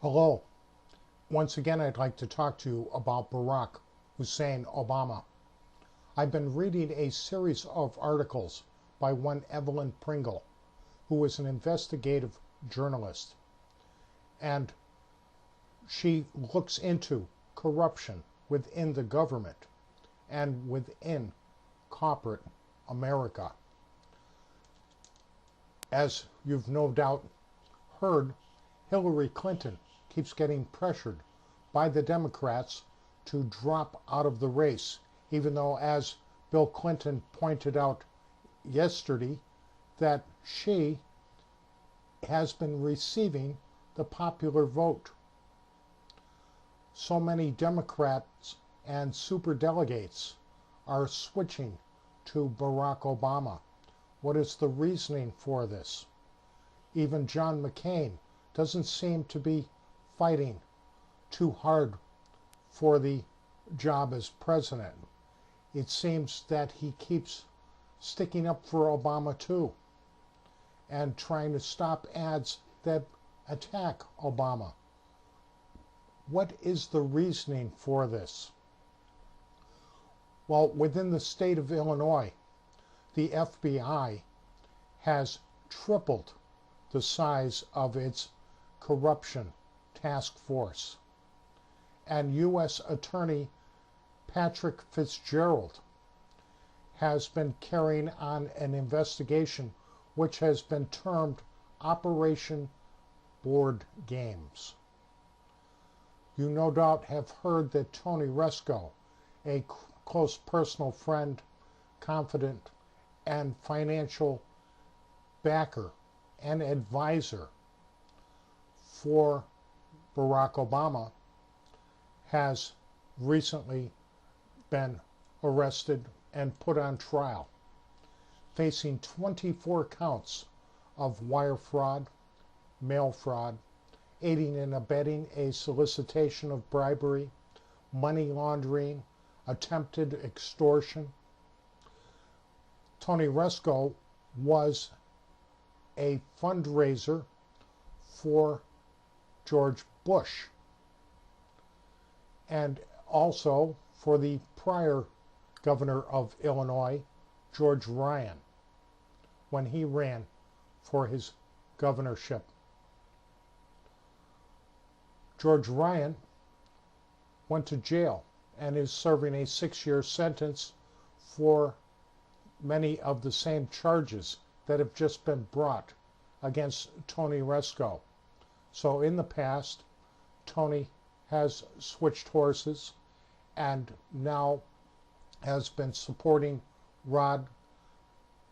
Hello. Once again, I'd like to talk to you about Barack Hussein Obama. I've been reading a series of articles by one Evelyn Pringle, who is an investigative journalist, and she looks into corruption within the government and within corporate America. As you've no doubt heard, Hillary Clinton keeps getting pressured by the Democrats to drop out of the race, even though, as Bill Clinton pointed out yesterday, that she has been receiving the popular vote. So many Democrats and superdelegates are switching to Barack Obama. What is the reasoning for this? Even John McCain doesn't seem to be fighting too hard for the job as president. It seems that he keeps sticking up for Obama too, and trying to stop ads that attack Obama. What is the reasoning for this? Well, within the state of Illinois, the FBI has tripled the size of its corruption task force. And U.S. Attorney Patrick Fitzgerald has been carrying on an investigation which has been termed Operation Board Games. You no doubt have heard that Tony Rezko, a close personal friend, confidant, and financial backer and advisor for Barack Obama, has recently been arrested and put on trial, facing 24 counts of wire fraud, mail fraud, aiding and abetting a solicitation of bribery, money laundering, attempted extortion. Tony Rezko was a fundraiser for George Bush, and also for the prior governor of Illinois, George Ryan, when he ran for his governorship. George Ryan went to jail and is serving a 6-year sentence for many of the same charges that have just been brought against Tony Rezko. So in the past, Tony has switched horses and now has been supporting Rod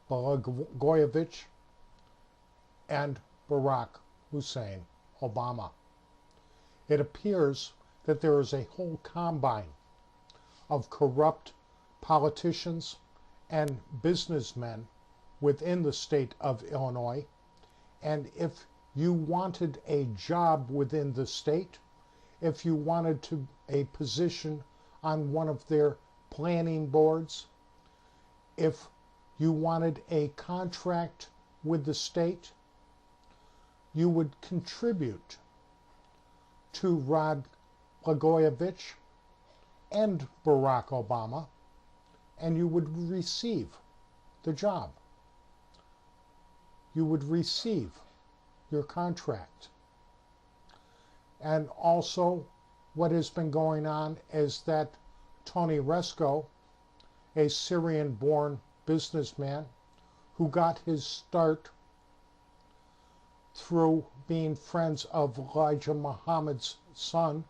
Blagojevich and Barack Hussein Obama. It appears that there is a whole combine of corrupt politicians and businessmen within the state of Illinois, and if you wanted a job within the state, if you wanted a position on one of their planning boards, if you wanted a contract with the state, you would contribute to Rod Blagojevich and Barack Obama, and you would receive the job. You would receive your contract. And also, what has been going on is that Tony Rezko, a Syrian-born businessman who got his start through being friends of Elijah Muhammad's son,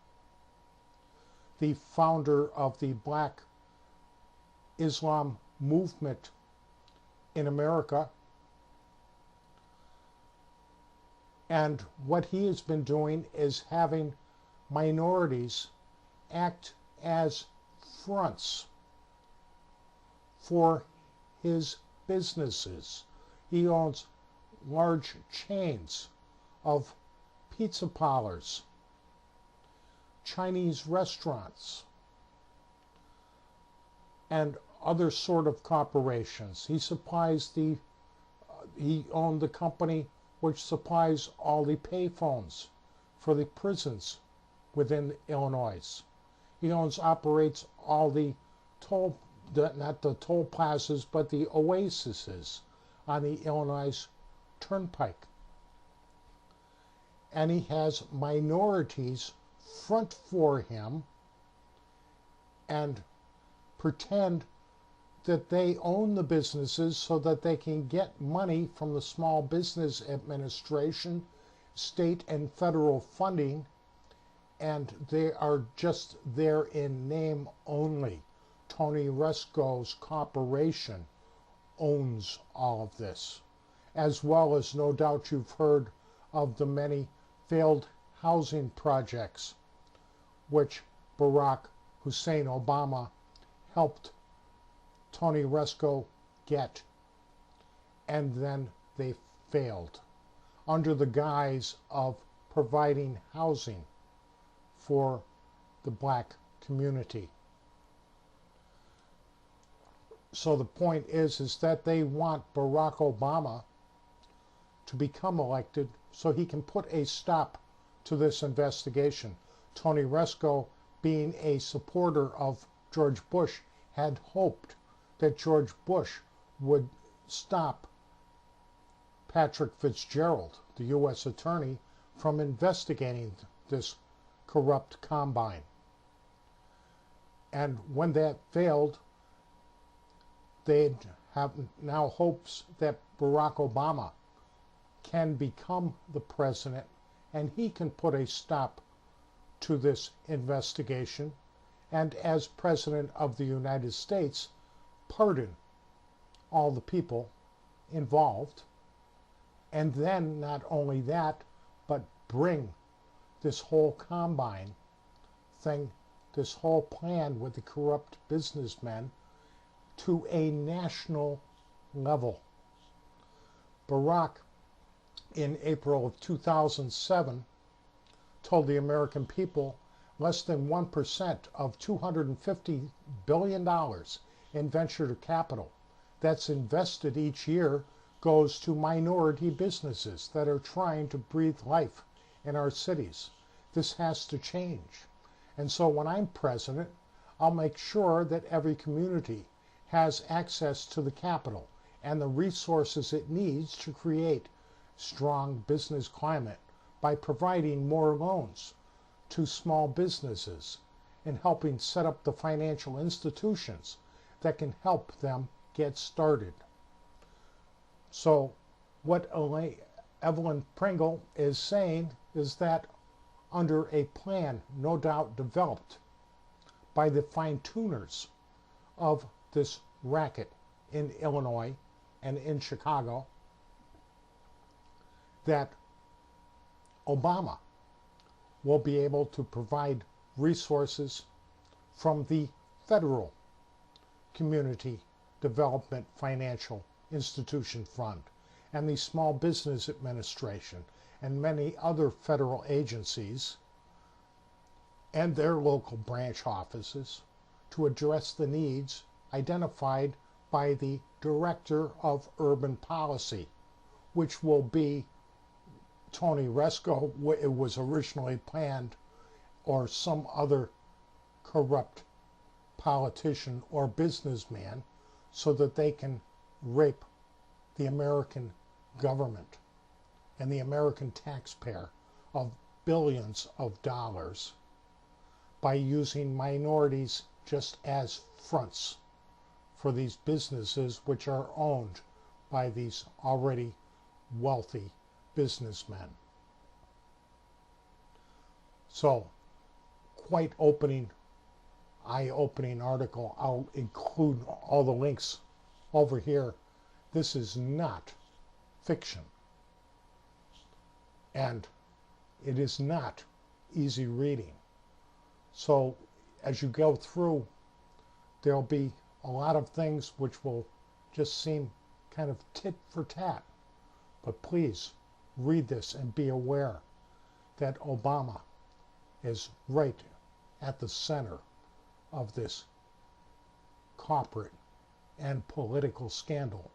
the founder of the Black Islam movement in America. And what he has been doing is having minorities act as fronts for his businesses. He owns large chains of pizza parlors, Chinese restaurants, and other sort of corporations. He owned the company which supplies all the payphones for the prisons within Illinois. He operates all the not the toll plazas, but the oases on the Illinois Turnpike. And he has minorities front for him and pretend that they own the businesses so that they can get money from the Small Business Administration, state and federal funding, and they are just there in name only. Tony Rezko's corporation owns all of this, as well as no doubt you've heard of the many failed housing projects which Barack Hussein Obama helped Tony Rezko get, and then they failed under the guise of providing housing for the black community. So the point is that they want Barack Obama to become elected so he can put a stop to this investigation. Tony Rezko, being a supporter of George Bush, had hoped that George Bush would stop Patrick Fitzgerald, the U.S. attorney, from investigating this corrupt combine. And when that failed, they have now hopes that Barack Obama can become the president and he can put a stop to this investigation, and as president of the United States, pardon all the people involved, and then not only that, but bring this whole combine thing, this whole plan with the corrupt businessmen to a national level. Barack, in April of 2007, told the American people less than 1% of $250 billion in venture capital that's invested each year goes to minority businesses that are trying to breathe life in our cities. This has to change. And so when I'm president, I'll make sure that every community has access to the capital and the resources it needs to create strong business climate by providing more loans to small businesses and helping set up the financial institutions that can help them get started. So what Evelyn Pringle is saying is that under a plan no doubt developed by the fine-tuners of this racket in Illinois and in Chicago, that Obama will be able to provide resources from the federal Community Development Financial Institution Fund and the Small Business Administration and many other federal agencies and their local branch offices to address the needs identified by the Director of Urban Policy, which will be Tony Rezko. It was originally planned, or some other corrupt politician or businessman, so that they can rape the American government and the American taxpayer of billions of dollars by using minorities just as fronts for these businesses which are owned by these already wealthy businessmen. So, quite eye-opening article. I'll include all the links over here. This is not fiction. And it is not easy reading. So, as you go through, there'll be a lot of things which will just seem kind of tit for tat. But please read this and be aware that Obama is right at the center of this corporate and political scandal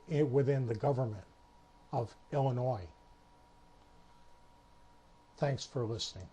within the government of Illinois. Thanks for listening.